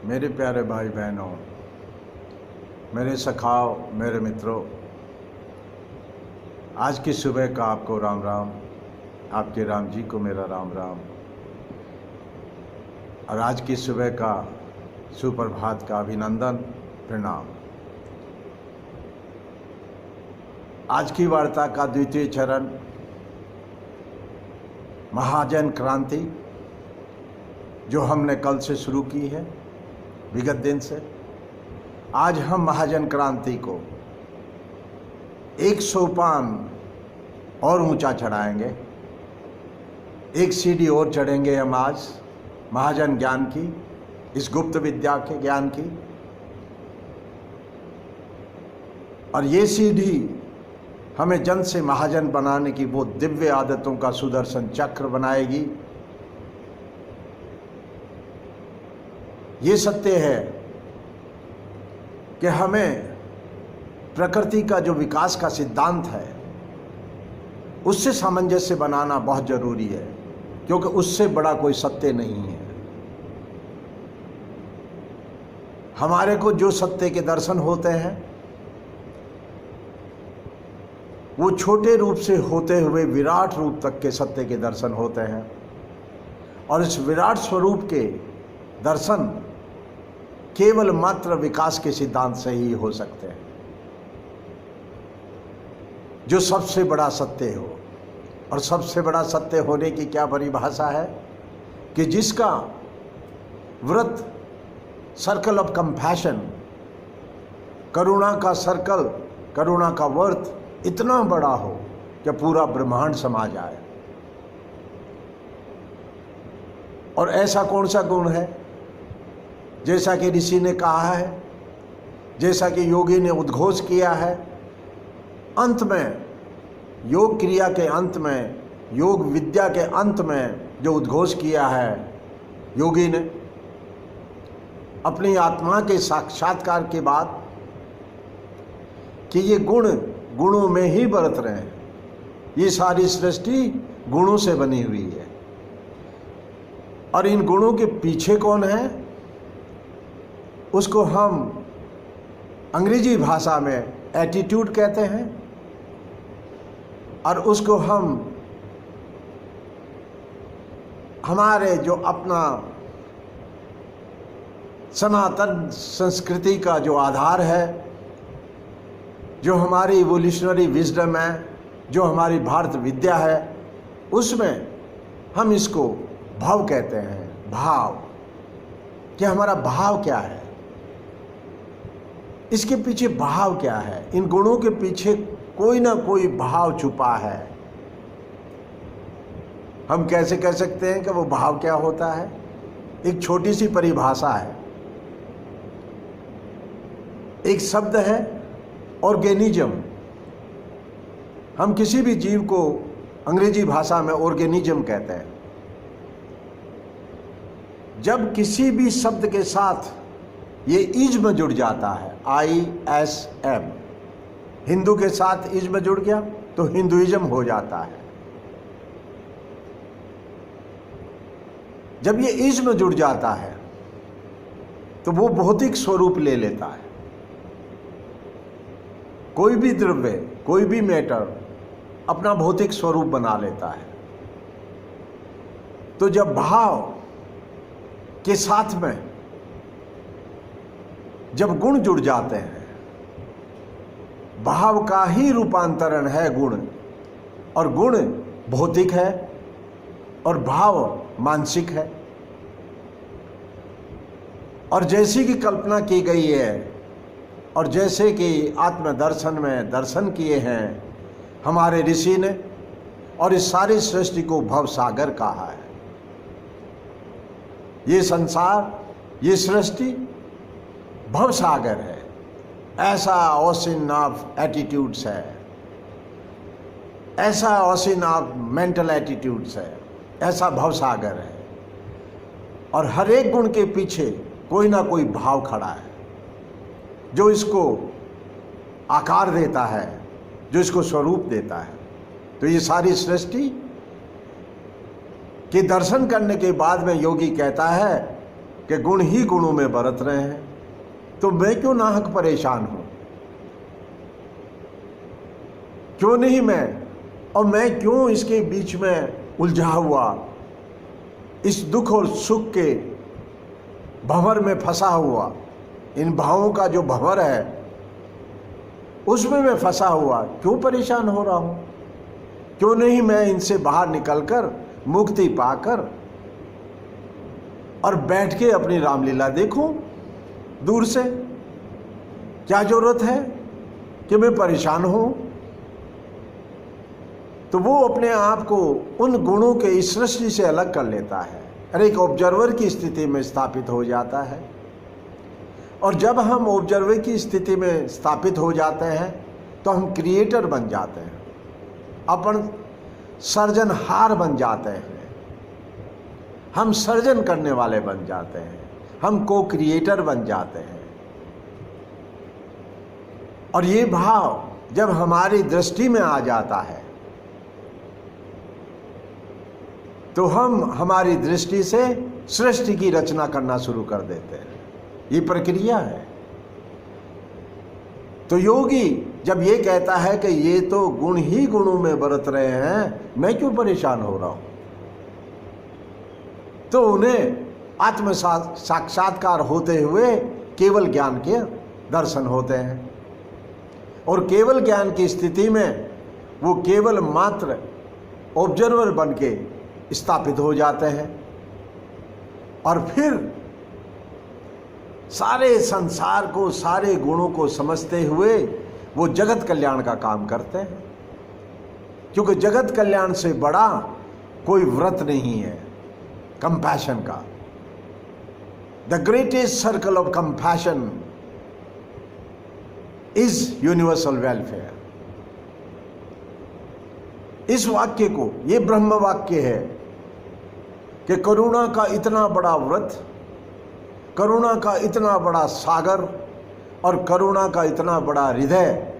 मेरे प्यारे भाई बहनों, मेरे सखाओ, मेरे मित्रों, आज की सुबह का आपको राम राम, आपके राम जी को मेरा राम राम, और आज की सुबह का सुप्रभात का अभिनंदन, प्रणाम। आज की वार्ता का द्वितीय चरण महाजन क्रांति, जो हमने कल से शुरू की है, विगत दिन से। आज हम महाजन क्रांति को एक सोपान और ऊंचा चढ़ाएंगे, एक सीढ़ी और चढ़ेंगे हम आज महाजन ज्ञान की, इस गुप्त विद्या के ज्ञान की। और ये सीढ़ी हमें जन से महाजन बनाने की वो दिव्य आदतों का सुदर्शन चक्र बनाएगी। ये सत्य है कि हमें प्रकृति का जो विकास का सिद्धांत है उससे सामंजस्य बनाना बहुत जरूरी है, क्योंकि उससे बड़ा कोई सत्य नहीं है। हमारे को जो सत्य के दर्शन होते हैं वो छोटे रूप से होते हुए विराट रूप तक के सत्य के दर्शन होते हैं, और इस विराट स्वरूप के दर्शन केवल मात्र विकास के सिद्धांत से ही हो सकते हैं, जो सबसे बड़ा सत्य हो। और सबसे बड़ा सत्य होने की क्या परिभाषा है कि जिसका व्रत सर्कल ऑफ कंपैशन, करुणा का सर्कल, करुणा का व्रत इतना बड़ा हो कि पूरा ब्रह्मांड समा जाए। और ऐसा कौन सा गुण है, जैसा कि ऋषि ने कहा है, जैसा कि योगी ने उद्घोष किया है, अंत में योग क्रिया के अंत में, योग विद्या के अंत में जो उद्घोष किया है योगी ने अपनी आत्मा के साक्षात्कार के बाद, कि ये गुणों में ही बरत रहे हैं। ये सारी सृष्टि गुणों से बनी हुई है, और इन गुणों के पीछे कौन है, उसको हम अंग्रेजी भाषा में एटीट्यूड कहते हैं, और उसको हम हमारे जो अपना सनातन संस्कृति का जो आधार है, जो हमारी इवोल्यूशनरी विजडम है, जो हमारी भारत विद्या है, उसमें हम इसको भाव कहते हैं। भाव, कि हमारा भाव क्या है, इसके पीछे भाव क्या है। इन गुणों के पीछे कोई ना कोई भाव छुपा है। हम कैसे कह सकते हैं कि वो भाव क्या होता है? एक छोटी सी परिभाषा है, एक शब्द है ऑर्गेनिज्म। हम किसी भी जीव को अंग्रेजी भाषा में ऑर्गेनिज्म कहते हैं। जब किसी भी शब्द के साथ ये इज्म जुड़ जाता है, ISM, हिंदू के साथ इज्म जुड़ गया तो हिंदुइज्म हो जाता है। जब ये इज्म जुड़ जाता है तो वो भौतिक स्वरूप ले लेता है। कोई भी द्रव्य, कोई भी मैटर अपना भौतिक स्वरूप बना लेता है। तो जब भाव के साथ में जब गुण जुड़ जाते हैं, भाव का ही रूपांतरण है गुण, और गुण भौतिक है और भाव मानसिक है। और जैसी की कल्पना की गई है और जैसे कि आत्मदर्शन में दर्शन किए हैं हमारे ऋषि ने, और इस सारी सृष्टि को भव सागर कहा है। ये संसार, ये सृष्टि भव सागर है। ऐसा ओशन ऑफ एटीट्यूड्स है, ऐसा ओशन ऑफ मेंटल एटीट्यूड्स है, ऐसा भव सागर है। और हर एक गुण के पीछे कोई ना कोई भाव खड़ा है, जो इसको आकार देता है, जो इसको स्वरूप देता है। तो ये सारी सृष्टि के दर्शन करने के बाद में योगी कहता है कि गुण ही गुणों में बरत रहे हैं, तो मैं क्यों नाहक परेशान हूं? क्यों नहीं मैं, और मैं क्यों इसके बीच में उलझा हुआ, इस दुख और सुख के भंवर में फंसा हुआ, इन भावों का जो भंवर है उसमें मैं फंसा हुआ क्यों परेशान हो रहा हूं? क्यों नहीं मैं इनसे बाहर निकलकर मुक्ति पाकर और बैठ के अपनी रामलीला देखूं दूर से? क्या जरूरत है कि मैं परेशान हूं? तो वो अपने आप को उन गुणों के इस सृष्टि से अलग कर लेता है और एक ऑब्जर्वर की स्थिति में स्थापित हो जाता है। और जब हम ऑब्जर्वर की स्थिति में स्थापित हो जाते हैं तो हम क्रिएटर बन जाते हैं, अपन सर्जनहार बन जाते हैं, हम सर्जन करने वाले बन जाते हैं, हम को क्रिएटर बन जाते हैं। और ये भाव जब हमारी दृष्टि में आ जाता है तो हम हमारी दृष्टि से सृष्टि की रचना करना शुरू कर देते हैं। ये प्रक्रिया है। तो योगी जब ये कहता है कि ये तो गुण ही गुणों में बरत रहे हैं, मैं क्यों परेशान हो रहा हूं, तो उन्हें आत्म साक्षात्कार होते हुए केवल ज्ञान के दर्शन होते हैं। और केवल ज्ञान की स्थिति में वो केवल मात्र ऑब्जर्वर बन के स्थापित हो जाते हैं और फिर सारे संसार को, सारे गुणों को समझते हुए वो जगत कल्याण का काम करते हैं। क्योंकि जगत कल्याण से बड़ा कोई व्रत नहीं है कंपैशन का। The greatest circle of compassion is universal welfare. इस वाक्य को, ये ब्रह्म वाक्य है कि करुणा का इतना बड़ा व्रत, करुणा का इतना बड़ा सागर और करुणा का इतना बड़ा हृदय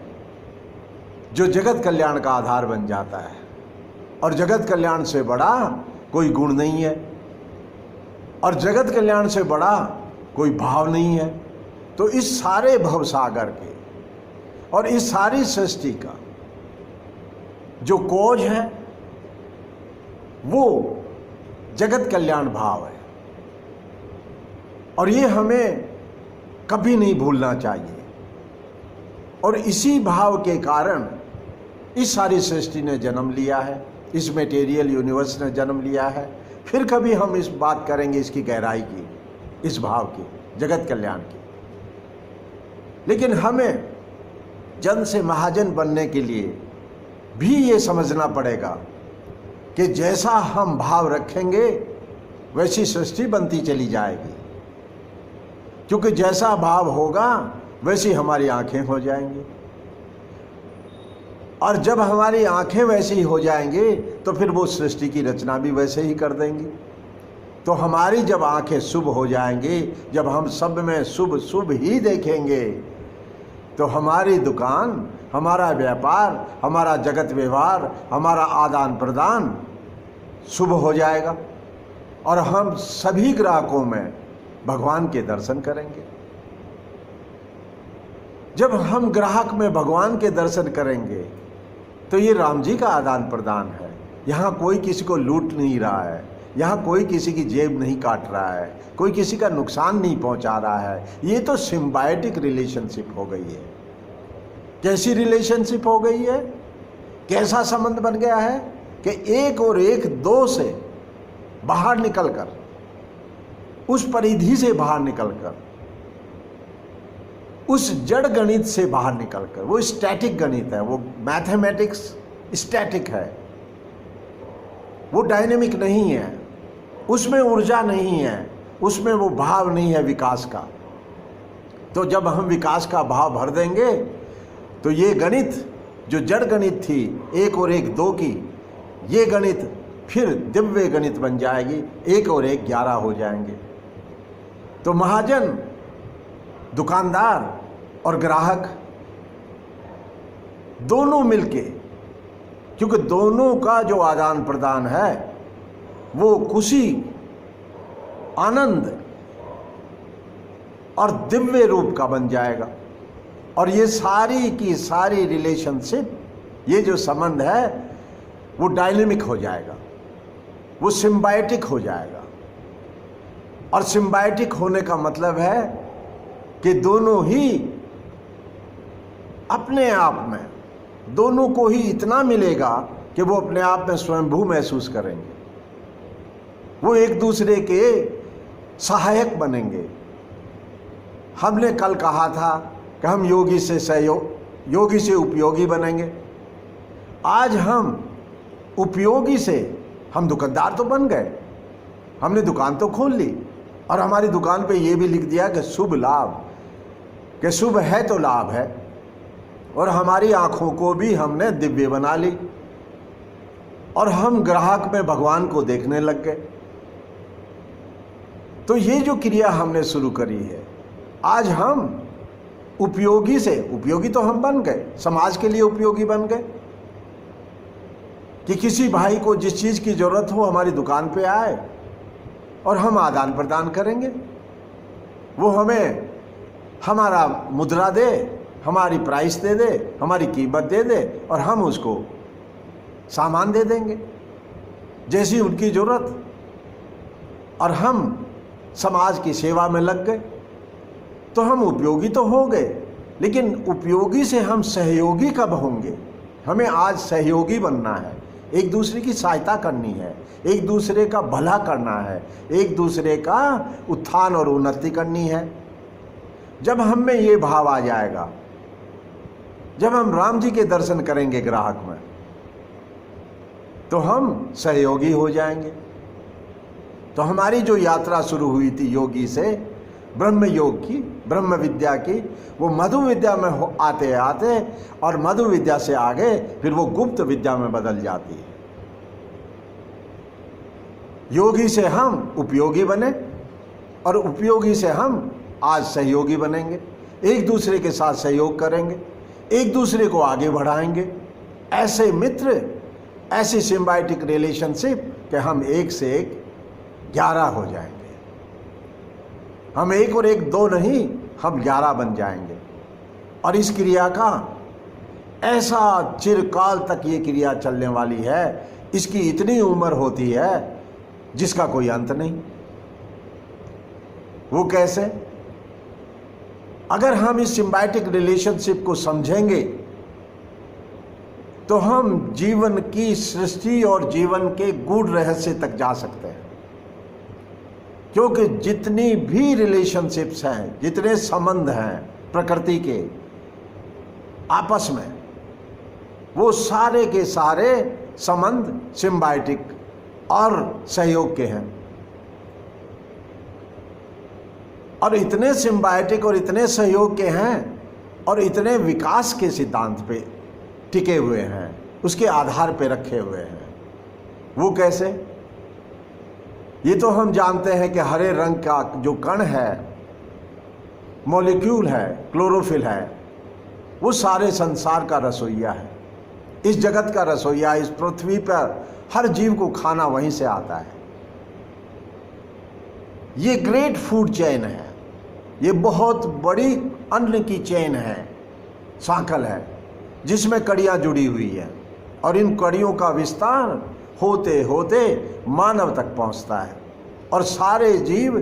जो जगत कल्याण का आधार बन जाता है। और जगत कल्याण से बड़ा कोई गुण नहीं है और जगत कल्याण से बड़ा कोई भाव नहीं है। तो इस सारे भवसागर के और इस सारी सृष्टि का जो कोज है वो जगत कल्याण भाव है। और ये हमें कभी नहीं भूलना चाहिए। और इसी भाव के कारण इस सारी सृष्टि ने जन्म लिया है, इस मटेरियल यूनिवर्स ने जन्म लिया है। फिर कभी हम इस बात करेंगे इसकी गहराई की, इस भाव की, जगत कल्याण की। लेकिन हमें जन से महाजन बनने के लिए भी ये समझना पड़ेगा कि जैसा हम भाव रखेंगे वैसी सृष्टि बनती चली जाएगी। क्योंकि जैसा भाव होगा वैसी हमारी आंखें हो जाएंगी और जब हमारी आंखें वैसी हो जाएंगी तो फिर वो सृष्टि की रचना भी वैसे ही कर देंगी। तो हमारी जब आंखें शुभ हो जाएंगी, जब हम सब में शुभ शुभ ही देखेंगे, तो हमारी दुकान, हमारा व्यापार, हमारा जगत व्यवहार, हमारा आदान प्रदान शुभ हो जाएगा और हम सभी ग्राहकों में भगवान के दर्शन करेंगे। जब हम ग्राहक में भगवान के दर्शन करेंगे तो ये राम जी का आदान प्रदान है। यहाँ कोई किसी को लूट नहीं रहा है, यहाँ कोई किसी की जेब नहीं काट रहा है, कोई किसी का नुकसान नहीं पहुंचा रहा है। ये तो सिम्बायोटिक रिलेशनशिप हो गई है। कैसी रिलेशनशिप हो गई है, कैसा संबंध बन गया है कि एक और एक दो से बाहर निकलकर, उस परिधि से बाहर निकलकर, उस जड़ गणित से बाहर निकलकर, वो स्टैटिक गणित है, वो मैथमेटिक्स स्टैटिक है, वो डायनेमिक नहीं है, उसमें ऊर्जा नहीं है, उसमें वो भाव नहीं है विकास का। तो जब हम विकास का भाव भर देंगे तो ये गणित जो जड़ गणित थी एक और एक दो की, ये गणित फिर दिव्य गणित बन जाएगी, एक और एक 11 हो जाएंगे। तो महाजन, दुकानदार और ग्राहक दोनों मिलके, क्योंकि दोनों का जो आदान प्रदान है वो खुशी, आनंद और दिव्य रूप का बन जाएगा। और ये सारी की सारी रिलेशनशिप, ये जो संबंध है वो डायनेमिक हो जाएगा, वो सिम्बायोटिक हो जाएगा। और सिम्बायोटिक होने का मतलब है कि दोनों ही अपने आप में, दोनों को ही इतना मिलेगा कि वो अपने आप में स्वयंभू महसूस करेंगे, वो एक दूसरे के सहायक बनेंगे। हमने कल कहा था कि हम योगी से सहयोग, योगी से उपयोगी बनेंगे। आज हम उपयोगी से, हम दुकानदार तो बन गए, हमने दुकान तो खोल ली और हमारी दुकान पे ये भी लिख दिया कि शुभ लाभ, कि शुभ है तो लाभ है। और हमारी आंखों को भी हमने दिव्य बना ली और हम ग्राहक में भगवान को देखने लग गए। तो ये जो क्रिया हमने शुरू करी है, आज हम उपयोगी से, उपयोगी तो हम बन गए, समाज के लिए उपयोगी बन गए कि किसी भाई को जिस चीज़ की ज़रूरत हो हमारी दुकान पे आए और हम आदान प्रदान करेंगे। वो हमें हमारा मुद्रा दे, हमारी प्राइस दे दे, हमारी कीमत दे दे और हम उसको सामान दे देंगे जैसी उनकी ज़रूरत। और हम समाज की सेवा में लग गए, तो हम उपयोगी तो हो गए, लेकिन उपयोगी से हम सहयोगी कब होंगे? हमें आज सहयोगी बनना है, एक दूसरे की सहायता करनी है, एक दूसरे का भला करना है, एक दूसरे का उत्थान और उन्नति करनी है। जब हम में ये भाव आ जाएगा, जब हम राम जी के दर्शन करेंगे ग्राहक में, तो हम सहयोगी हो जाएंगे। तो हमारी जो यात्रा शुरू हुई थी योगी से, ब्रह्म योग की, ब्रह्म विद्या की, वो मधु विद्या में आते आते और मधु विद्या से आगे फिर वो गुप्त विद्या में बदल जाती है। योगी से हम उपयोगी बने और उपयोगी से हम आज सहयोगी बनेंगे, एक दूसरे के साथ सहयोग करेंगे, एक दूसरे को आगे बढ़ाएंगे। ऐसे मित्र, ऐसी सिम्बायोटिक रिलेशनशिप कि हम एक से एक 11 हो जाएंगे। हम एक और एक 2 नहीं, हम 11 बन जाएंगे। और इस क्रिया का ऐसा चिरकाल तक ये क्रिया चलने वाली है, इसकी इतनी उम्र होती है जिसका कोई अंत नहीं। वो कैसे? अगर हम इस सिम्बायोटिक रिलेशनशिप को समझेंगे तो हम जीवन की सृष्टि और जीवन के गूढ़ रहस्य तक जा सकते हैं। क्योंकि जितनी भी रिलेशनशिप्स हैं, जितने संबंध हैं प्रकृति के आपस में, वो सारे के सारे संबंध सिम्बायोटिक और सहयोग के हैं। और इतने सिम्बायोटिक और इतने सहयोग के हैं और इतने विकास के सिद्धांत पे टिके हुए हैं, उसके आधार पे रखे हुए हैं। वो कैसे? ये तो हम जानते हैं कि हरे रंग का जो कण है, मॉलिक्यूल है, क्लोरोफिल है, वो सारे संसार का रसोइया है, इस जगत का रसोइया। इस पृथ्वी पर हर जीव को खाना वहीं से आता है। ये ग्रेट फूड चेन है, ये बहुत बड़ी अन्न की चेन है, सांकल है, जिसमें कड़ियाँ जुड़ी हुई है। और इन कड़ियों का विस्तार होते होते मानव तक पहुंचता है और सारे जीव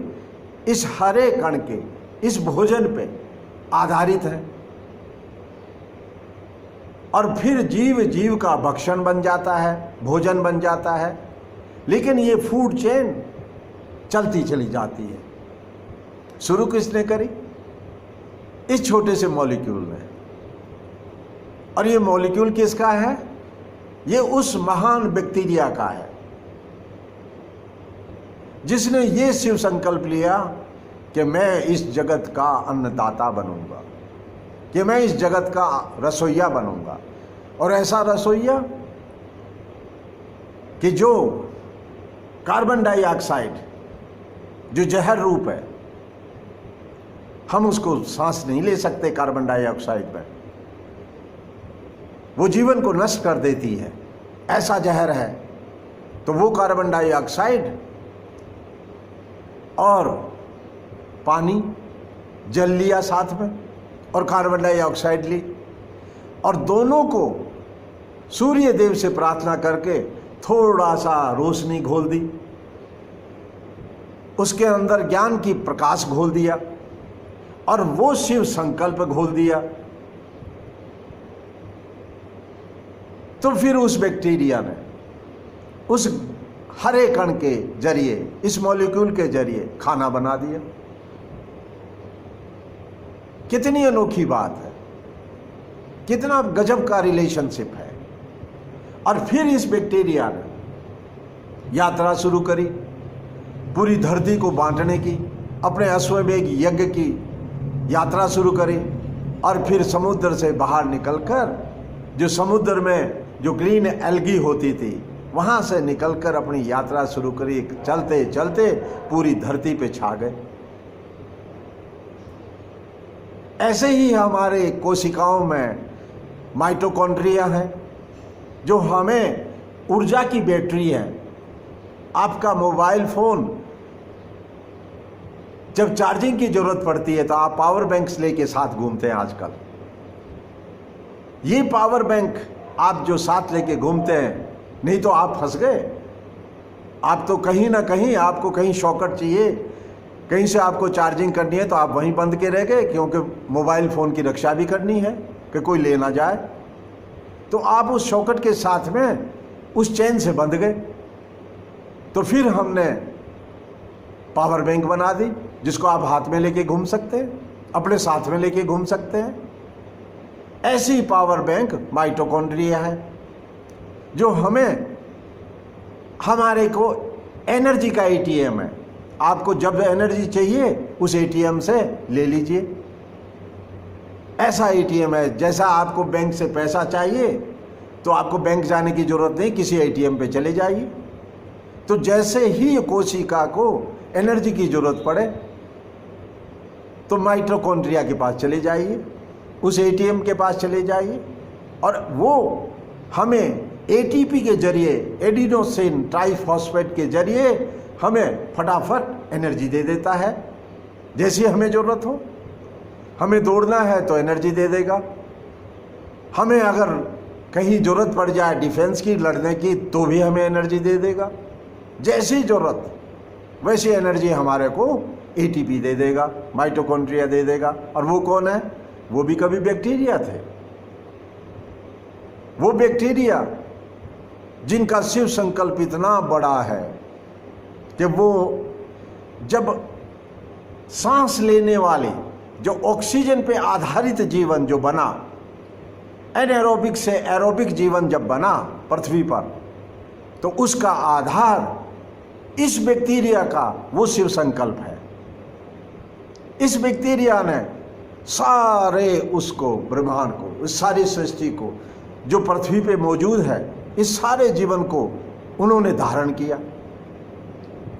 इस हरे कण के, इस भोजन पे आधारित हैं। और फिर जीव जीव का भक्षण बन जाता है, भोजन बन जाता है। लेकिन ये फूड चेन चलती चली जाती है। शुरू किसने करी? इस छोटे से मॉलिक्यूल ने। और ये मॉलिक्यूल किसका है? ये उस महान बैक्टीरिया का है जिसने ये शिव संकल्प लिया कि मैं इस जगत का अन्नदाता बनूंगा, कि मैं इस जगत का रसोइया बनूंगा। और ऐसा रसोइया कि जो कार्बन डाइऑक्साइड जो जहर रूप है, हम उसको सांस नहीं ले सकते कार्बन डाइऑक्साइड में, वो जीवन को नष्ट कर देती है, ऐसा जहर है। तो वो कार्बन डाइऑक्साइड और पानी जल लिया साथ में और कार्बन डाइऑक्साइड ली, और दोनों को सूर्य देव से प्रार्थना करके थोड़ा सा रोशनी घोल दी, उसके अंदर ज्ञान की प्रकाश घोल दिया और वो शिव संकल्प घोल दिया। तो फिर उस बैक्टीरिया ने उस हरे कण के जरिए, इस मॉलिक्यूल के जरिए खाना बना दिया। कितनी अनोखी बात है, कितना गजब का रिलेशनशिप है। और फिर इस बैक्टीरिया ने यात्रा शुरू करी पूरी धरती को बांटने की, अपने अश्वमेध यज्ञ की यात्रा शुरू करी, और फिर समुद्र से बाहर निकलकर जो समुद्र में जो ग्रीन एल्गी होती थी वहाँ से निकलकर अपनी यात्रा शुरू करी। चलते चलते पूरी धरती पे छा गए। ऐसे ही हमारे कोशिकाओं में माइटोकॉन्ड्रिया है जो हमें ऊर्जा की बैटरी है। आपका मोबाइल फ़ोन जब चार्जिंग की ज़रूरत पड़ती है तो आप पावर बैंक्स लेके साथ घूमते हैं आजकल। ये पावर बैंक आप जो साथ लेके घूमते हैं, नहीं तो आप फंस गए। आप तो कहीं ना कहीं आपको कहीं शॉर्टकट चाहिए, कहीं से आपको चार्जिंग करनी है तो आप वहीं बंद के रह गए, क्योंकि मोबाइल फ़ोन की रक्षा भी करनी है कि कोई ले ना जाए। तो आप उस शॉर्टकट के साथ में उस चेन से बंध गए। तो फिर हमने पावर बैंक बना दी जिसको आप हाथ में लेके घूम सकते हैं, अपने साथ में लेके घूम सकते हैं। ऐसी पावर बैंक माइटोकॉन्ड्रिया है जो हमें, हमारे को एनर्जी का एटीएम है। आपको जब एनर्जी चाहिए उस एटीएम से ले लीजिए। ऐसा एटीएम है, जैसा आपको बैंक से पैसा चाहिए तो आपको बैंक जाने की ज़रूरत नहीं, किसी एटीएम पे चले जाइए। तो जैसे ही कोशिका को एनर्जी की ज़रूरत पड़े तो माइटोकॉन्ड्रिया के पास चले जाइए, उस एटीएम के पास चले जाइए, और वो हमें एटीपी के जरिए, एडिनोसिन ट्राइफॉस्फेट के जरिए हमें फटाफट एनर्जी दे देता है जैसी हमें ज़रूरत हो। हमें दौड़ना है तो एनर्जी दे देगा, हमें अगर कहीं ज़रूरत पड़ जाए डिफेंस की, लड़ने की, तो भी हमें एनर्जी दे देगा। जैसी ज़रूरत वैसी एनर्जी हमारे को एटीपी दे देगा, माइटोकॉन्ड्रिया दे देगा। और वो कौन है? वो भी कभी बैक्टीरिया थे। वो बैक्टीरिया जिनका शिव संकल्प इतना बड़ा है कि वो जब सांस लेने वाले, जो ऑक्सीजन पे आधारित जीवन जो बना, एनाएरोबिक से एरोबिक जीवन जब बना पृथ्वी पर, तो उसका आधार इस बैक्टीरिया का वो शिव संकल्प है। इस बैक्टीरिया ने सारे उसको, ब्रह्मांड को, इस सारी सृष्टि को जो पृथ्वी पे मौजूद है, इस सारे जीवन को उन्होंने धारण किया।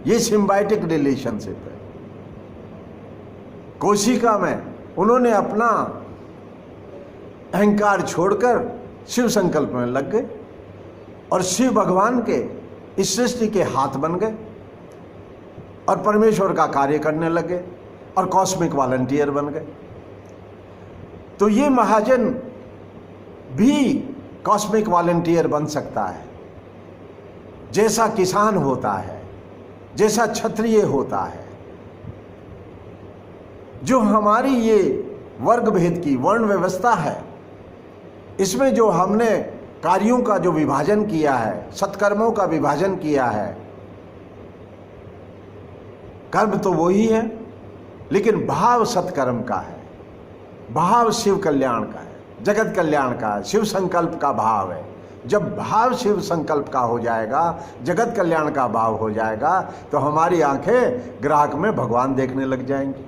ये सिम्बायोटिक रिलेशनशिप है। कोशिका में उन्होंने अपना अहंकार छोड़कर शिव संकल्प में लग गए और शिव भगवान के इस सृष्टि के हाथ बन गए और परमेश्वर का कार्य करने लगे और कॉस्मिक वॉलंटियर बन गए। तो ये महाजन भी कॉस्मिक वॉलंटियर बन सकता है। जैसा किसान होता है, जैसा क्षत्रिय होता है, जो हमारी ये वर्ग भेद की वर्ण व्यवस्था है, इसमें जो हमने कार्यों का जो विभाजन किया है, सत्कर्मों का विभाजन किया है, कर्म तो वही है लेकिन भाव सत्कर्म का है, भाव शिव कल्याण का है, जगत कल्याण का है, शिव संकल्प का भाव है। जब भाव शिव संकल्प का हो जाएगा, जगत कल्याण का भाव हो जाएगा, तो हमारी आंखें ग्राहक में भगवान देखने लग जाएंगी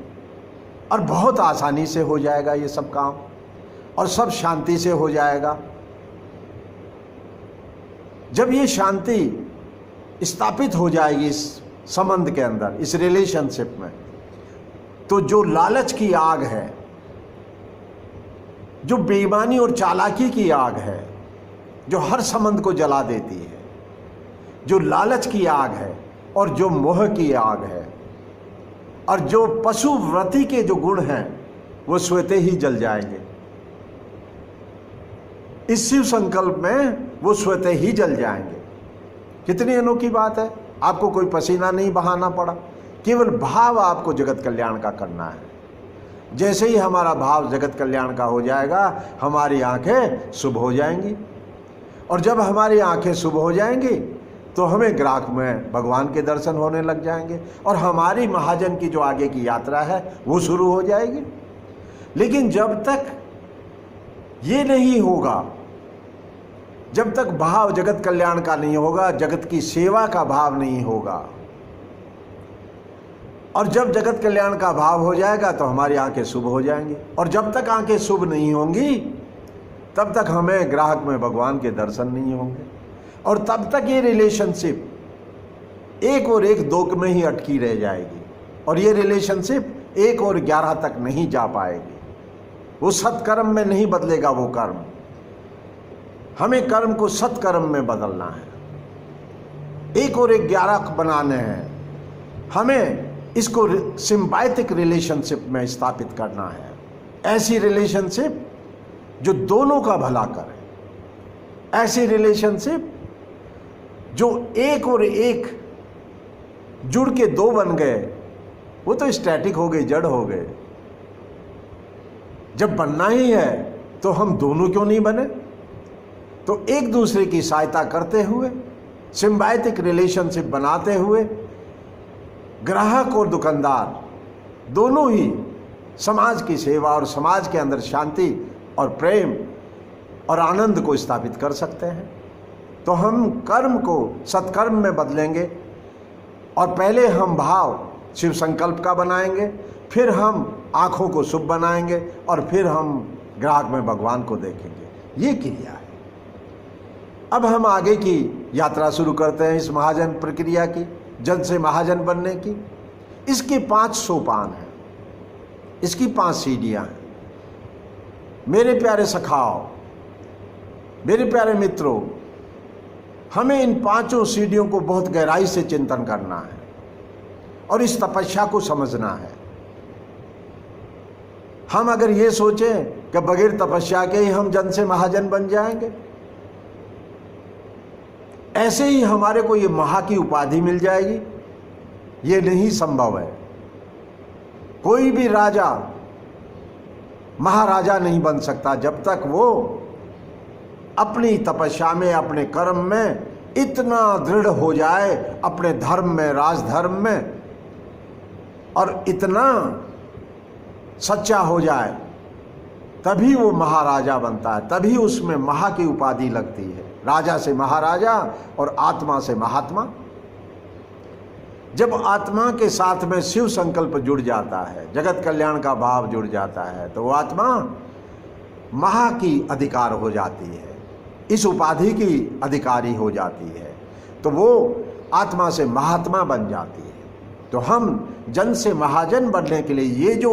और बहुत आसानी से हो जाएगा ये सब काम, और सब शांति से हो जाएगा। जब ये शांति स्थापित हो जाएगी इस संबंध के अंदर, इस रिलेशनशिप में, तो जो लालच की आग है, जो बेईमानी और चालाकी की आग है, जो हर संबंध को जला देती है, जो लालच की आग है और जो मोह की आग है और जो पशुवृत्ति के जो गुण हैं वो स्वतः ही जल जाएंगे। इस शिव संकल्प में वो स्वतः ही जल जाएंगे। कितनी अनोखी बात है। आपको कोई पसीना नहीं बहाना पड़ा, केवल भाव आपको जगत कल्याण का करना है। जैसे ही हमारा भाव जगत कल्याण का हो जाएगा, हमारी आंखें शुभ हो जाएंगी, और जब हमारी आंखें शुभ हो जाएंगी तो हमें ग्राहक में भगवान के दर्शन होने लग जाएंगे, और हमारी महाजन की जो आगे की यात्रा है वो शुरू हो जाएगी। लेकिन जब तक ये नहीं होगा, जब तक भाव जगत कल्याण का नहीं होगा, जगत की सेवा का भाव नहीं होगा, और जब जगत कल्याण का भाव हो जाएगा तो हमारी आंखें शुभ हो जाएंगी, और जब तक आंखें शुभ नहीं होंगी तब तक हमें ग्राहक में भगवान के दर्शन नहीं होंगे, और तब तक ये रिलेशनशिप 1 और 1 2 में ही अटकी रह जाएगी, और ये रिलेशनशिप 1 और 11 तक नहीं जा पाएगी। वो सत्कर्म में नहीं बदलेगा वो कर्म। हमें कर्म को सत्कर्म में बदलना है, 1 और 1 11 बनाने हैं। हमें इसको सिम्बायोटिक रिलेशनशिप में स्थापित करना है, ऐसी रिलेशनशिप जो दोनों का भला करे, ऐसी रिलेशनशिप जो 1 और 1 जुड़ के 2 बन गए, वो तो स्टैटिक हो गए, जड़ हो गए। जब बनना ही है तो हम दोनों क्यों नहीं बने? तो एक दूसरे की सहायता करते हुए, सिम्बायोटिक रिलेशनशिप बनाते हुए, ग्राहक और दुकानदार दोनों ही समाज की सेवा और समाज के अंदर शांति और प्रेम और आनंद को स्थापित कर सकते हैं। तो हम कर्म को सत्कर्म में बदलेंगे, और पहले हम भाव शिव संकल्प का बनाएंगे, फिर हम आँखों को शुभ बनाएंगे, और फिर हम ग्राहक में भगवान को देखेंगे। ये क्रिया है। अब हम आगे की यात्रा शुरू करते हैं इस महाजन प्रक्रिया की, जन से महाजन बनने की। इसके 5 सोपान हैं, इसकी 5 सीढ़ियाँ हैं। मेरे प्यारे सखाओ, मेरे प्यारे मित्रों, हमें इन 5 सीढ़ियों को बहुत गहराई से चिंतन करना है और इस तपस्या को समझना है। हम अगर ये सोचें कि बगैर तपस्या के ही हम जन से महाजन बन जाएंगे, ऐसे ही हमारे को ये महा की उपाधि मिल जाएगी, ये नहीं संभव है। कोई भी राजा महाराजा नहीं बन सकता जब तक वो अपनी तपस्या में, अपने कर्म में इतना दृढ़ हो जाए, अपने धर्म में, राजधर्म में, और इतना सच्चा हो जाए, तभी वो महाराजा बनता है, तभी उसमें महा की उपाधि लगती है। राजा से महाराजा और आत्मा से महात्मा। जब आत्मा के साथ में शिव संकल्प जुड़ जाता है, जगत कल्याण का भाव जुड़ जाता है, तो वो आत्मा महा की अधिकार हो जाती है, इस उपाधि की अधिकारी हो जाती है, तो वो आत्मा से महात्मा बन जाती है। तो हम जन से महाजन बनने के लिए ये जो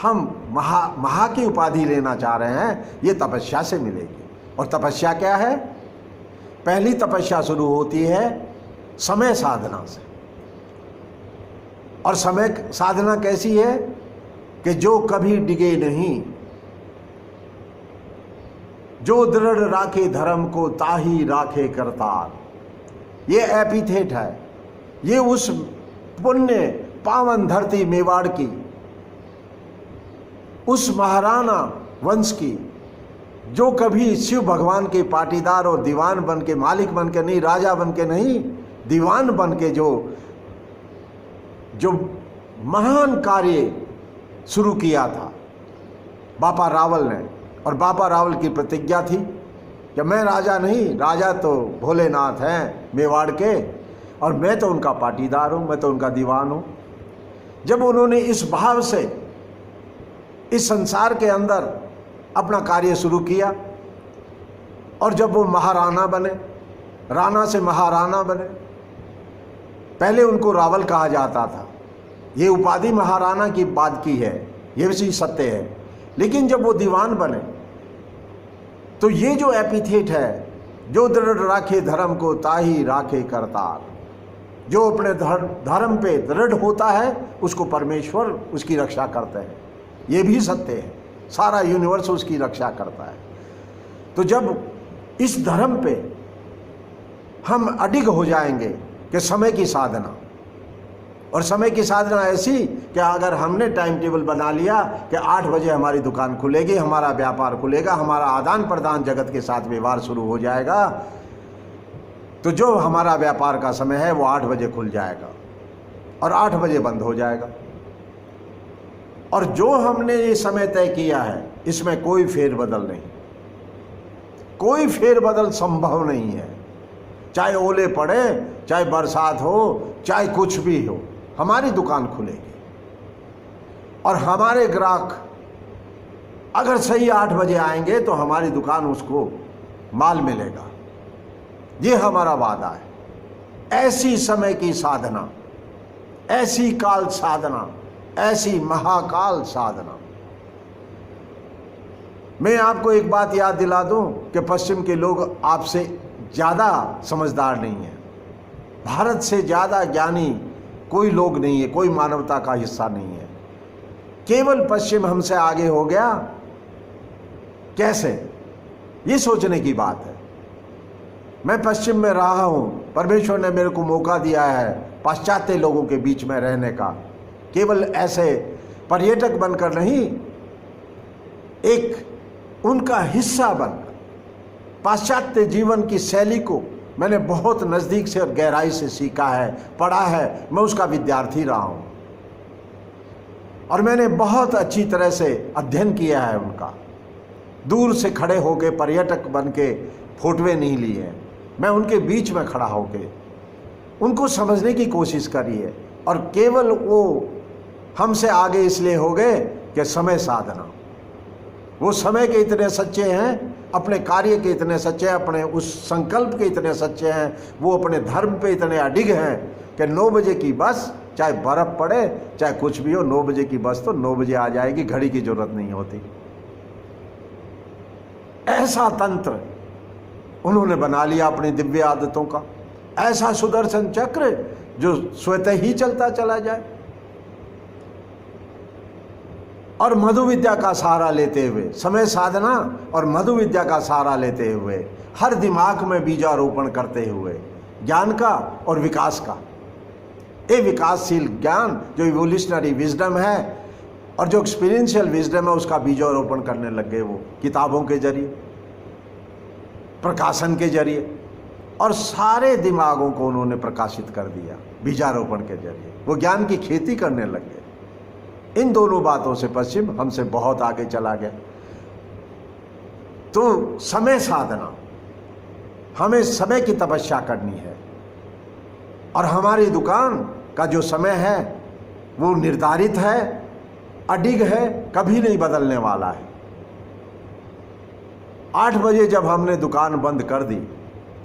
हम महा की उपाधि लेना चाह रहे हैं, ये तपस्या से मिलेगी। और तपस्या क्या है? पहली तपस्या शुरू होती है समय साधना से। और समय साधना कैसी है कि जो कभी डिगे नहीं, जो दृढ़ राखे धर्म को ताही राखे करतार। ये एपिथेट है, ये उस पुण्य पावन धरती मेवाड़ की, उस महाराणा वंश की, जो कभी शिव भगवान के पाटीदार और दीवान बन के, मालिक बन के नहीं, राजा बन के नहीं, दीवान बन के जो महान कार्य शुरू किया था बापा रावल ने। और बापा रावल की प्रतिज्ञा थी कि मैं राजा नहीं, राजा तो भोलेनाथ हैं मेवाड़ के, और मैं तो उनका पाटीदार हूँ, मैं तो उनका दीवान हूँ। जब उन्होंने इस भाव से इस संसार के अंदर अपना कार्य शुरू किया, और जब वो महाराणा बने, राणा से महाराणा बने, पहले उनको रावल कहा जाता था, ये उपाधि महाराणा की बात की है, ये भी सत्य है। लेकिन जब वो दीवान बने तो ये जो एपिथेट है, जो दृढ़ राखे धर्म को ताही राखे करतार, जो अपने धर्म पे दृढ़ होता है उसको परमेश्वर उसकी रक्षा करते हैं। ये भी सत्य है, सारा यूनिवर्स उसकी रक्षा करता है। तो जब इस धर्म पे हम अडिग हो जाएंगे कि समय की साधना, और समय की साधना ऐसी कि अगर हमने टाइम टेबल बना लिया कि 8 बजे हमारी दुकान खुलेगी, हमारा व्यापार खुलेगा, हमारा आदान प्रदान जगत के साथ व्यवहार शुरू हो जाएगा, तो जो हमारा व्यापार का समय है वो 8 बजे खुल जाएगा और 8 बजे बंद हो जाएगा। और जो हमने ये समय तय किया है इसमें कोई फेरबदल नहीं, कोई फेरबदल संभव नहीं है। चाहे ओले पड़े, चाहे बरसात हो, चाहे कुछ भी हो, हमारी दुकान खुलेगी और हमारे ग्राहक अगर सही 8 बजे आएंगे तो हमारी दुकान उसको माल मिलेगा। ये हमारा वादा है। ऐसी समय की साधना, ऐसी काल साधना, ऐसी महाकाल साधना। मैं आपको एक बात याद दिला दूं कि पश्चिम के लोग आपसे ज़्यादा समझदार नहीं है, भारत से ज़्यादा ज्ञानी कोई लोग नहीं है, कोई मानवता का हिस्सा नहीं है। केवल पश्चिम हमसे आगे हो गया। कैसे? ये सोचने की बात है। मैं पश्चिम में रहा हूँ, परमेश्वर ने मेरे को मौका दिया है पाश्चात्य लोगों के बीच में रहने का, केवल ऐसे पर्यटक बनकर नहीं, एक उनका हिस्सा बनकर। पाश्चात्य जीवन की शैली को मैंने बहुत नज़दीक से और गहराई से सीखा है, पढ़ा है, मैं उसका विद्यार्थी रहा हूँ और मैंने बहुत अच्छी तरह से अध्ययन किया है उनका। दूर से खड़े होके पर्यटक बन के फोटोएं नहीं ली हैं, मैं उनके बीच में खड़ा होके उनको समझने की कोशिश करी है। और केवल वो हमसे आगे इसलिए हो गए कि समय साधना, वो समय के इतने सच्चे हैं, अपने कार्य के इतने सच्चे हैं, अपने उस संकल्प के इतने सच्चे हैं, वो अपने धर्म पे इतने अडिग हैं कि 9 बजे की बस, चाहे बर्फ़ पड़े चाहे कुछ भी हो, 9 बजे की बस तो 9 बजे आ जाएगी, घड़ी की जरूरत नहीं होती। ऐसा तंत्र उन्होंने बना लिया अपनी दिव्य आदतों का, ऐसा सुदर्शन चक्र जो स्वतः ही चलता चला जाए। और मधु विद्या का सहारा लेते हुए, समय साधना और मधु विद्या का सहारा लेते हुए, हर दिमाग में बीजारोपण करते हुए ज्ञान का और विकास का, ये विकासशील ज्ञान जो इवोल्यूशनरी विजडम है और जो एक्सपीरियंशियल विजडम है, उसका बीजारोपण करने लग गए वो किताबों के जरिए, प्रकाशन के जरिए, और सारे दिमागों को उन्होंने प्रकाशित कर दिया बीजारोपण के जरिए। वो ज्ञान की खेती करने लग गए। इन दोनों बातों से पश्चिम हमसे बहुत आगे चला गया। तो समय साधना, हमें समय की तपस्या करनी है और हमारी दुकान का जो समय है वो निर्धारित है, अडिग है, कभी नहीं बदलने वाला है। 8 बजे जब हमने दुकान बंद कर दी,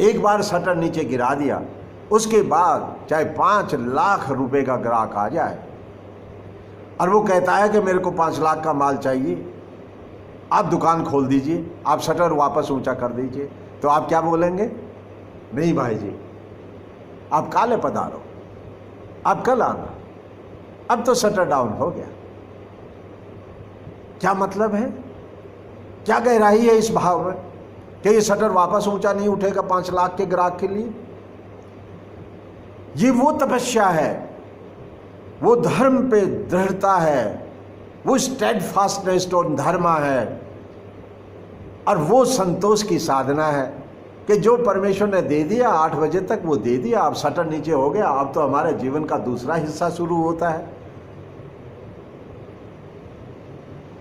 एक बार शटर नीचे गिरा दिया, उसके बाद चाहे 5 लाख रुपए का ग्राहक आ जाए और वो कहता है कि मेरे को 5 लाख का माल चाहिए, आप दुकान खोल दीजिए, आप शटर वापस ऊंचा कर दीजिए, तो आप क्या बोलेंगे? नहीं भाई जी, आप काले पधारो, आप कल आना, अब तो शटर डाउन हो गया। क्या मतलब है? क्या गहराई है इस भाव में कि ये शटर वापस ऊंचा नहीं उठेगा 5 लाख के ग्राहक के लिए? ये वो तपस्या है, वो धर्म पे दृढ़ता है, वो स्टेडफास्टनेस ऑन धर्मा है, और वो संतोष की साधना है कि जो परमेश्वर ने दे दिया 8 बजे तक वो दे दिया, अब शटर नीचे हो गया, अब तो हमारे जीवन का दूसरा हिस्सा शुरू होता है।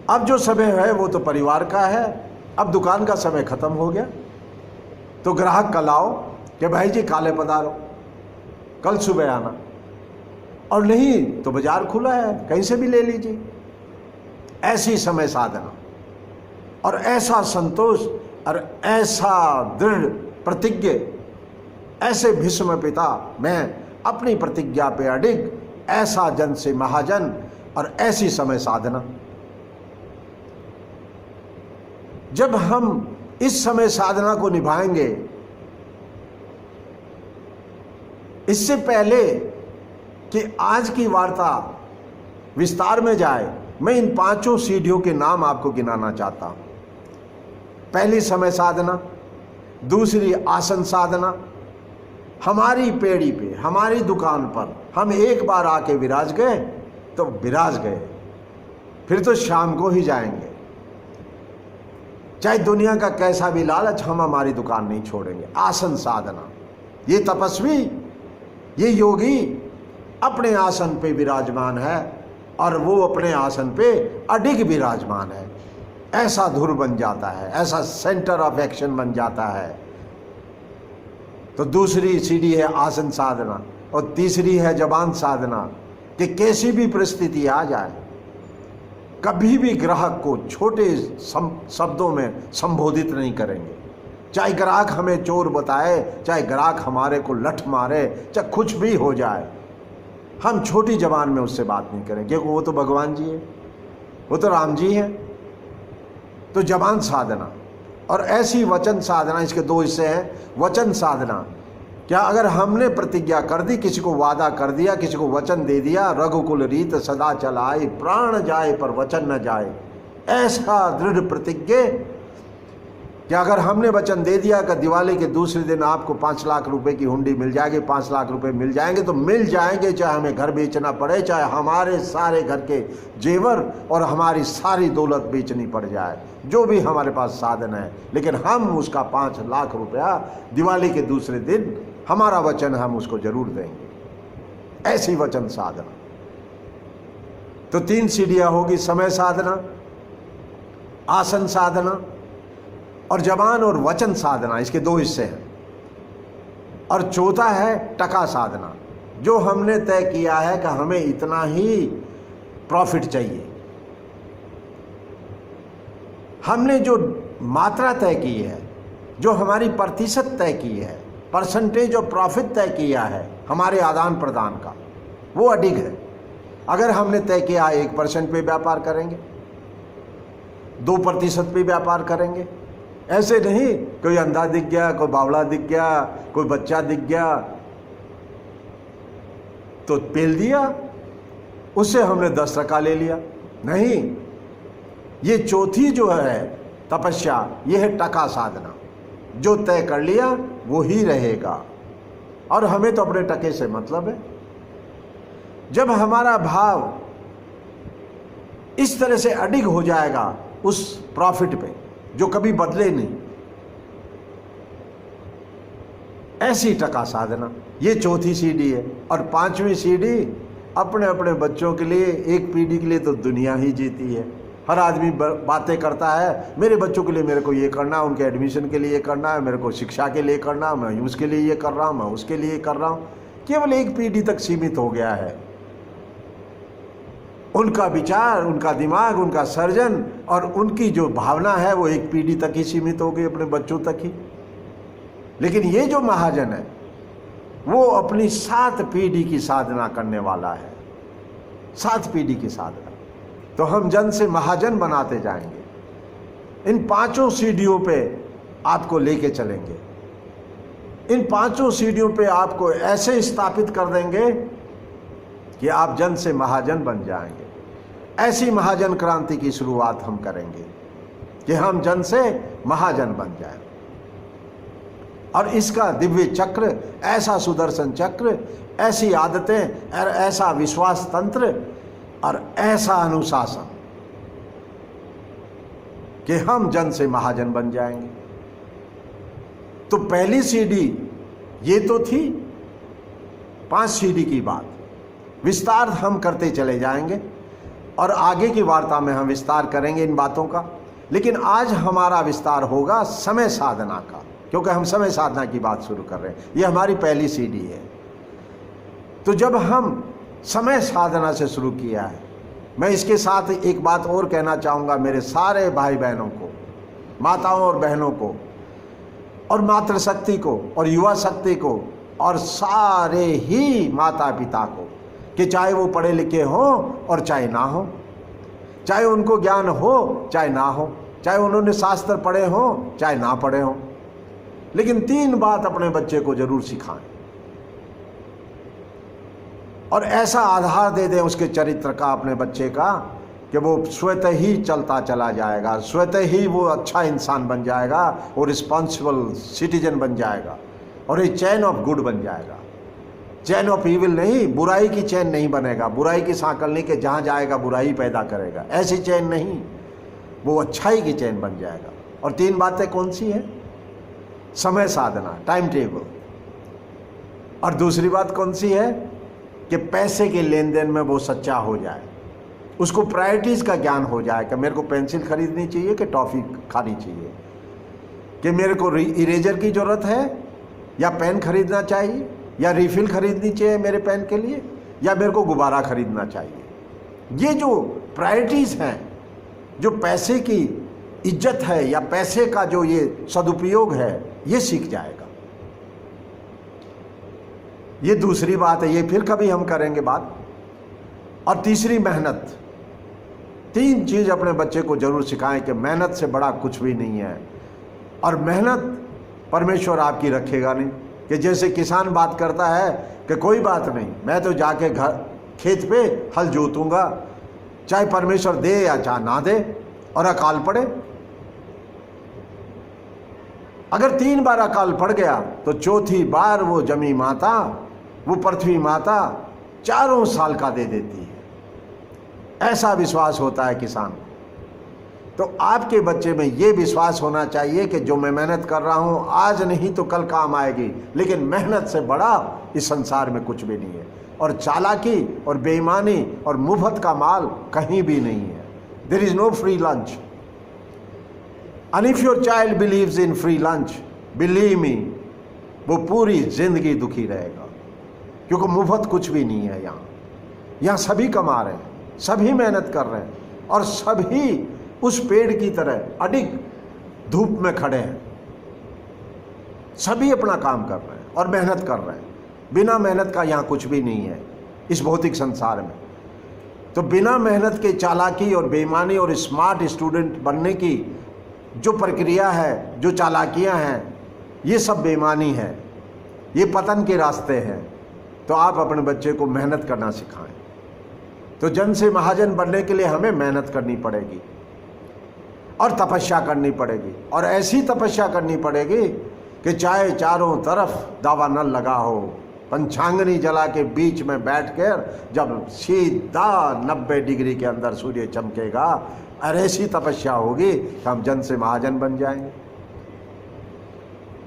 अब जो समय है वो तो परिवार का है, अब दुकान का समय खत्म हो गया, तो ग्राहक कल आओ कि भाई जी काले पधारो, कल सुबह आना, और नहीं तो बाजार खुला है, कहीं से भी ले लीजिए। ऐसी समय साधना और ऐसा संतोष और ऐसा दृढ़ प्रतिज्ञ, ऐसे भीष्म पिता मैं अपनी प्रतिज्ञा पे अडिग, ऐसा जन से महाजन और ऐसी समय साधना। जब हम इस समय साधना को निभाएंगे, इससे पहले कि आज की वार्ता विस्तार में जाए, मैं इन 5 सीढ़ियों के नाम आपको गिनाना चाहता हूं। पहली समय साधना, दूसरी आसन साधना। हमारी पेड़ी पे, हमारी दुकान पर हम एक बार आके विराज गए तो विराज गए, फिर तो शाम को ही जाएंगे। चाहे दुनिया का कैसा भी लालच, हम हमारी दुकान नहीं छोड़ेंगे। आसन साधना, ये तपस्वी, ये योगी अपने आसन पे विराजमान है और वो अपने आसन पे अडिग विराजमान है। ऐसा धुर बन जाता है, ऐसा सेंटर ऑफ एक्शन बन जाता है। तो दूसरी सीढ़ी है आसन साधना और तीसरी है जबान साधना, कि कैसी भी परिस्थिति आ जाए कभी भी ग्राहक को छोटे शब्दों में संबोधित नहीं करेंगे। चाहे ग्राहक हमें चोर बताए, चाहे ग्राहक हमारे को लठ मारे, चाहे कुछ भी हो जाए, हम छोटी जबान में उससे बात नहीं करेंगे, क्योंकि वो तो भगवान जी है, वो तो राम जी है। तो जबान साधना और ऐसी वचन साधना, इसके 2 हिस्से हैं। वचन साधना, क्या अगर हमने प्रतिज्ञा कर दी, किसी को वादा कर दिया, किसी को वचन दे दिया, रघुकुल रीत सदा चलाए, प्राण जाए पर वचन न जाए, ऐसा दृढ़ प्रतिज्ञा कि अगर हमने वचन दे दिया कि दिवाली के दूसरे दिन आपको 5 लाख रुपए की हुंडी मिल जाएगी, 5 लाख रुपए मिल जाएंगे, तो मिल जाएंगे, चाहे हमें घर बेचना पड़े, चाहे हमारे सारे घर के जेवर और हमारी सारी दौलत बेचनी पड़ जाए, जो भी हमारे पास साधन है, लेकिन हम उसका 5 लाख रुपया दिवाली के दूसरे दिन, हमारा वचन हम उसको जरूर देंगे। ऐसी वचन साधना। तो 3 सीढ़ियां होगी, समय साधना, आसन साधना और जबान और वचन साधना। इसके 2 हिस्से हैं। और चौथा है टका साधना, जो हमने तय किया है कि हमें इतना ही प्रॉफिट चाहिए। हमने जो मात्रा तय की है, जो हमारी प्रतिशत तय की है, परसेंटेज ऑफ प्रॉफिट तय किया है हमारे आदान प्रदान का, वो अडिग है। अगर हमने तय किया 1% पे व्यापार करेंगे, 2% पे व्यापार करेंगे, ऐसे नहीं कोई अंधा दिख गया, कोई बावड़ा दिख गया, कोई बच्चा दिख गया तो पेल दिया, उससे हमने 10% ले लिया। नहीं, ये चौथी जो है तपस्या, ये है टका साधना। जो तय कर लिया वो ही रहेगा और हमें तो अपने टके से मतलब है। जब हमारा भाव इस तरह से अडिग हो जाएगा उस प्रॉफिट पे जो कभी बदले नहीं, ऐसी टका साधना, ये चौथी सीढ़ी है। और 5वीं सीढ़ी अपने अपने बच्चों के लिए, एक पीढ़ी के लिए तो दुनिया ही जीती है। हर आदमी बातें करता है, मेरे बच्चों के लिए मेरे को ये करना है, उनके एडमिशन के लिए ये करना है, मेरे को शिक्षा के लिए करना है, मैं उसके लिए ये कर रहा हूँ, मैं उसके लिए कर रहा हूँ। केवल एक पीढ़ी तक सीमित हो गया है उनका विचार, उनका दिमाग, उनका सर्जन और उनकी जो भावना है वो एक पीढ़ी तक ही सीमित हो गई, अपने बच्चों तक ही। लेकिन ये जो महाजन है वो अपनी 7 पीढ़ी की साधना करने वाला है, 7 पीढ़ी की साधना। तो हम जन से महाजन बनाते जाएंगे। इन 5 सीढ़ियों पे आपको लेके चलेंगे। इन 5 सीढ़ियों पे आपको ऐसे स्थापित कर देंगे कि आप जन से महाजन बन जाएंगे। ऐसी महाजन क्रांति की शुरुआत हम करेंगे कि हम जन से महाजन बन जाएं। और इसका दिव्य चक्र, ऐसा सुदर्शन चक्र, ऐसी आदतें, ऐसा विश्वास तंत्र और ऐसा अनुशासन कि हम जन से महाजन बन जाएंगे। तो पहली सीढ़ी ये तो थी 5 सीढ़ी की बात। विस्तार हम करते चले जाएंगे और आगे की वार्ता में हम विस्तार करेंगे इन बातों का। लेकिन आज हमारा विस्तार होगा समय साधना का, क्योंकि हम समय साधना की बात शुरू कर रहे हैं। ये हमारी पहली सीढ़ी है। तो जब हम समय साधना से शुरू किया है, मैं इसके साथ एक बात और कहना चाहूँगा मेरे सारे भाई बहनों को, माताओं और बहनों को, और मातृशक्ति को, और युवा शक्ति को, और सारे ही माता पिता को, कि चाहे वो पढ़े लिखे हों और चाहे ना हो, चाहे उनको ज्ञान हो चाहे ना हो, चाहे उन्होंने शास्त्र पढ़े हों चाहे ना पढ़े हों, लेकिन 3 बात अपने बच्चे को जरूर सिखाएं और ऐसा आधार दे दें उसके चरित्र का, अपने बच्चे का, कि वो स्वतः ही चलता चला जाएगा, स्वतः ही वो अच्छा इंसान बन जाएगा और रिस्पॉन्सिबल सिटीजन बन जाएगा और ये चैन ऑफ गुड बन जाएगा। चैन ऑफ इविल नहीं, बुराई की चैन नहीं बनेगा, बुराई की सांकल नहीं कि जहाँ जाएगा बुराई पैदा करेगा, ऐसी चैन नहीं, वो अच्छाई की चैन बन जाएगा। और 3 बातें कौन सी है? समय साधना, टाइम टेबल। और दूसरी बात कौन सी है? कि पैसे के लेन देन में वो सच्चा हो जाए, उसको प्रायोरिटीज़ का ज्ञान हो जाए कि मेरे को पेंसिल खरीदनी चाहिए कि टॉफ़ी खानी चाहिए, कि मेरे को इरेजर की ज़रूरत है या पेन खरीदना चाहिए, या रिफ़िल खरीदनी चाहिए मेरे पेन के लिए, या मेरे को गुब्बारा खरीदना चाहिए। ये जो प्रायोरिटीज़ हैं, जो पैसे की इज्जत है या पैसे का जो ये सदुपयोग है, ये सीख जाएगा। ये दूसरी बात है, ये फिर कभी हम करेंगे बात। और तीसरी मेहनत। 3 चीज़ अपने बच्चे को जरूर सिखाएं कि मेहनत से बड़ा कुछ भी नहीं है। और मेहनत परमेश्वर आपकी रखेगा नहीं, कि जैसे किसान बात करता है कि कोई बात नहीं, मैं तो जाके घर खेत पे हल जोतूंगा, चाहे परमेश्वर दे या चाहे ना दे, और अकाल पड़े। अगर 3 बार अकाल पड़ गया तो चौथी बार वो जमी माता, वो पृथ्वी माता 4 साल का दे देती है। ऐसा विश्वास होता है किसान। तो आपके बच्चे में ये विश्वास होना चाहिए कि जो मैं मेहनत कर रहा हूँ आज नहीं तो कल काम आएगी, लेकिन मेहनत से बड़ा इस संसार में कुछ भी नहीं है। और चालाकी और बेईमानी और मुफ्त का माल कहीं भी नहीं है। There is no free lunch. And if your child believes in free lunch, believe me, वो पूरी जिंदगी दुखी रहेगा, क्योंकि मुफ्त कुछ भी नहीं है। यहाँ सभी कमा रहे हैं, सभी मेहनत कर रहे हैं, और सभी उस पेड़ की तरह अडिग धूप में खड़े हैं। सभी अपना काम कर रहे हैं और मेहनत कर रहे हैं। बिना मेहनत का यहाँ कुछ भी नहीं है इस भौतिक संसार में। तो बिना मेहनत के चालाकी और बेईमानी और स्मार्ट स्टूडेंट बनने की जो प्रक्रिया है, जो चालाकियाँ हैं, ये सब बेईमानी है, ये पतन के रास्ते हैं। तो आप अपने बच्चे को मेहनत करना सिखाएं। तो जन से महाजन बनने के लिए हमें मेहनत करनी पड़ेगी और तपस्या करनी पड़ेगी, और ऐसी तपस्या करनी पड़ेगी कि चाहे चारों तरफ दावानल लगा हो, पंचांगनी जला के बीच में बैठकर जब सीधा 90 डिग्री के अंदर सूर्य चमकेगा, और ऐसी तपस्या होगी कि हम जन से महाजन बन जाएंगे।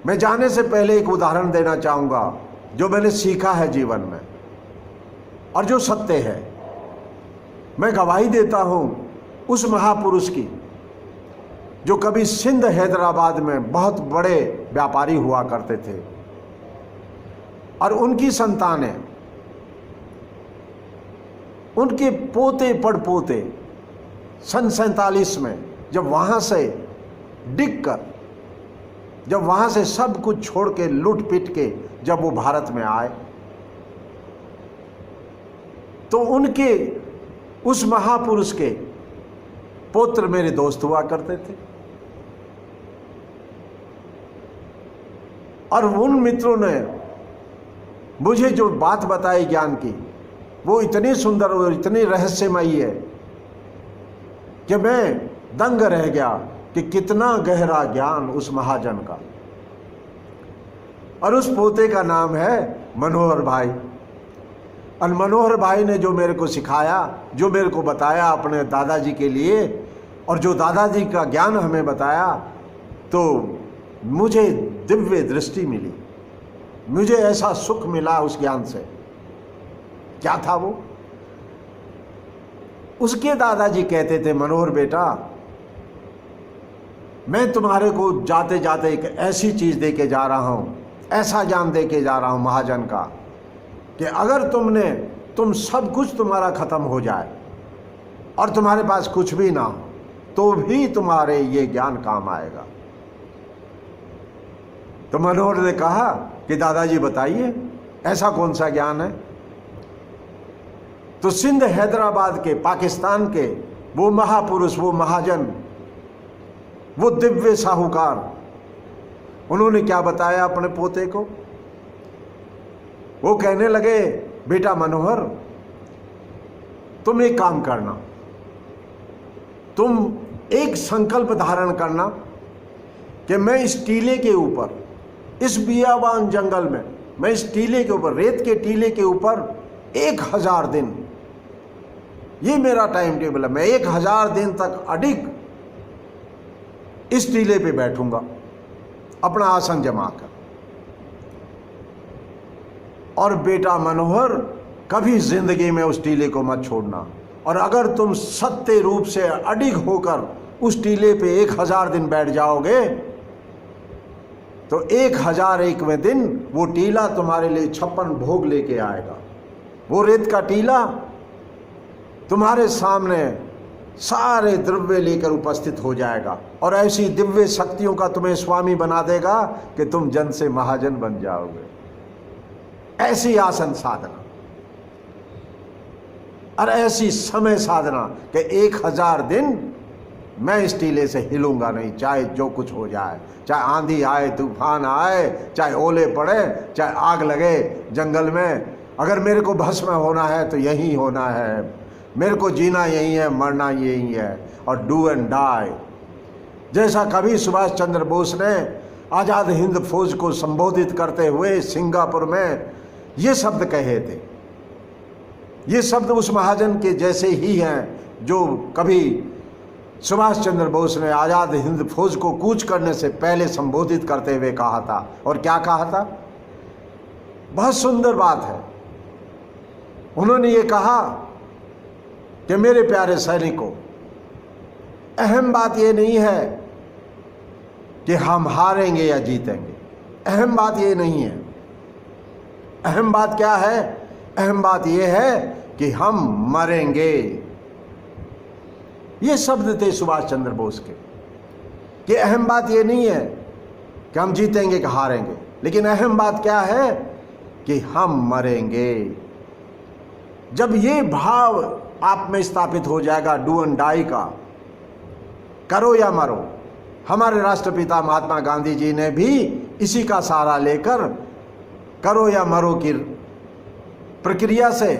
मैं जाने से पहले एक उदाहरण देना चाहूँगा जो मैंने सीखा है जीवन में और जो सत्य है। मैं गवाही देता हूँ उस महापुरुष की जो कभी सिंध हैदराबाद में बहुत बड़े व्यापारी हुआ करते थे, और उनकी संतानें, उनके पोते पड़पोते सन 47 में जब वहाँ से डिग कर, जब वहाँ से सब कुछ छोड़ के लूट पिट के जब वो भारत में आए, तो उनके उस महापुरुष के पुत्र मेरे दोस्त हुआ करते थे। और उन मित्रों ने मुझे जो बात बताई ज्ञान की, वो इतनी सुंदर और इतनी रहस्यमयी है कि मैं दंग रह गया कि कितना गहरा ज्ञान उस महाजन का। और उस पोते का नाम है मनोहर भाई। और मनोहर भाई ने जो मेरे को सिखाया, जो मेरे को बताया अपने दादाजी के लिए, और जो दादाजी का ज्ञान हमें बताया, तो मुझे दिव्य दृष्टि मिली, मुझे ऐसा सुख मिला उस ज्ञान से। क्या था वो? उसके दादाजी कहते थे, मनोहर बेटा, मैं तुम्हारे को जाते जाते एक ऐसी चीज़ दे के जा रहा हूँ, ऐसा ज्ञान दे के जा रहा हूँ महाजन का, कि अगर तुम सब कुछ तुम्हारा ख़त्म हो जाए और तुम्हारे पास कुछ भी ना हो, तो भी तुम्हारे ये ज्ञान काम आएगा। तो मनोहर ने कहा कि दादाजी बताइए, ऐसा कौन सा ज्ञान है? तो सिंध हैदराबाद के, पाकिस्तान के वो महापुरुष, वो महाजन, वो दिव्य साहूकार, उन्होंने क्या बताया अपने पोते को? वो कहने लगे, बेटा मनोहर, तुम एक काम करना, तुम एक संकल्प धारण करना कि मैं इस टीले के ऊपर, इस बियाबान जंगल में, मैं इस टीले के ऊपर, रेत के टीले के ऊपर 1000 दिन, ये मेरा टाइम टेबल है। मैं 1000 दिन तक अडिग इस टीले पे बैठूंगा, अपना आसन जमा कर। और बेटा मनोहर, कभी जिंदगी में उस टीले को मत छोड़ना। और अगर तुम सत्य रूप से अडिग होकर उस टीले पे 1000 दिन बैठ जाओगे तो 1001वें दिन वो टीला तुम्हारे लिए 56 भोग लेके आएगा। वो रेत का टीला तुम्हारे सामने सारे द्रव्य लेकर उपस्थित हो जाएगा और ऐसी दिव्य शक्तियों का तुम्हें स्वामी बना देगा कि तुम जन से महाजन बन जाओगे। ऐसी आसन साधना और ऐसी समय साधना कि 1000 दिन मैं इस टीले से हिलूंगा नहीं, चाहे जो कुछ हो जाए, चाहे आंधी आए, तूफान आए, चाहे ओले पड़े, चाहे आग लगे जंगल में। अगर मेरे को भस्म होना है तो यही होना है, मेरे को जीना यही है, मरना यही है। और डू एंड डाई, जैसा कभी सुभाष चंद्र बोस ने आज़ाद हिंद फौज को संबोधित करते हुए सिंगापुर में ये शब्द कहे थे। ये शब्द उस महाजन के जैसे ही हैं जो कभी सुभाष चंद्र बोस ने आज़ाद हिंद फौज को कूच करने से पहले संबोधित करते हुए कहा था। और क्या कहा था? बहुत सुंदर बात है। उन्होंने ये कहा कि मेरे प्यारे सैनिकों, अहम बात ये नहीं है कि हम हारेंगे या जीतेंगे, अहम बात ये नहीं है। अहम बात क्या है? अहम बात ये है कि हम मरेंगे। ये शब्द थे सुभाष चंद्र बोस के कि अहम बात ये नहीं है कि हम जीतेंगे कि हारेंगे, लेकिन अहम बात क्या है कि हम मरेंगे। जब ये भाव आप में स्थापित हो जाएगा डू एंड डाई का, करो या मरो। हमारे राष्ट्रपिता महात्मा गांधी जी ने भी इसी का सहारा लेकर करो या मरो की प्रक्रिया से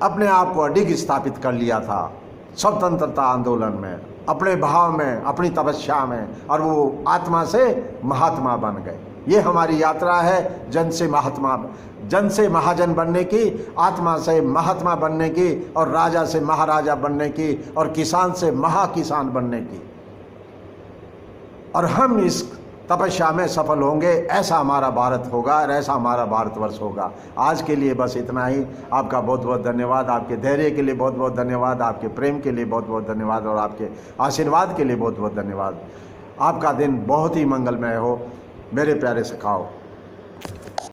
अपने आप को अडिग स्थापित कर लिया था स्वतंत्रता आंदोलन में, अपने भाव में, अपनी तपस्या में, और वो आत्मा से महात्मा बन गए। ये हमारी यात्रा है जन से महात्मा, जन से महाजन बनने की, आत्मा से महात्मा बनने की, और राजा से महाराजा बनने की, और किसान से महाकिसान बनने की। और हम इस तपस्या में सफल होंगे। ऐसा हमारा भारत होगा और ऐसा हमारा भारतवर्ष होगा। आज के लिए बस इतना ही। आपका बहुत बहुत धन्यवाद। आपके धैर्य के लिए बहुत बहुत धन्यवाद। आपके प्रेम के लिए बहुत बहुत धन्यवाद और आपके आशीर्वाद के लिए बहुत बहुत धन्यवाद। आपका दिन बहुत ही मंगलमय हो मेरे प्यारे सखाओ।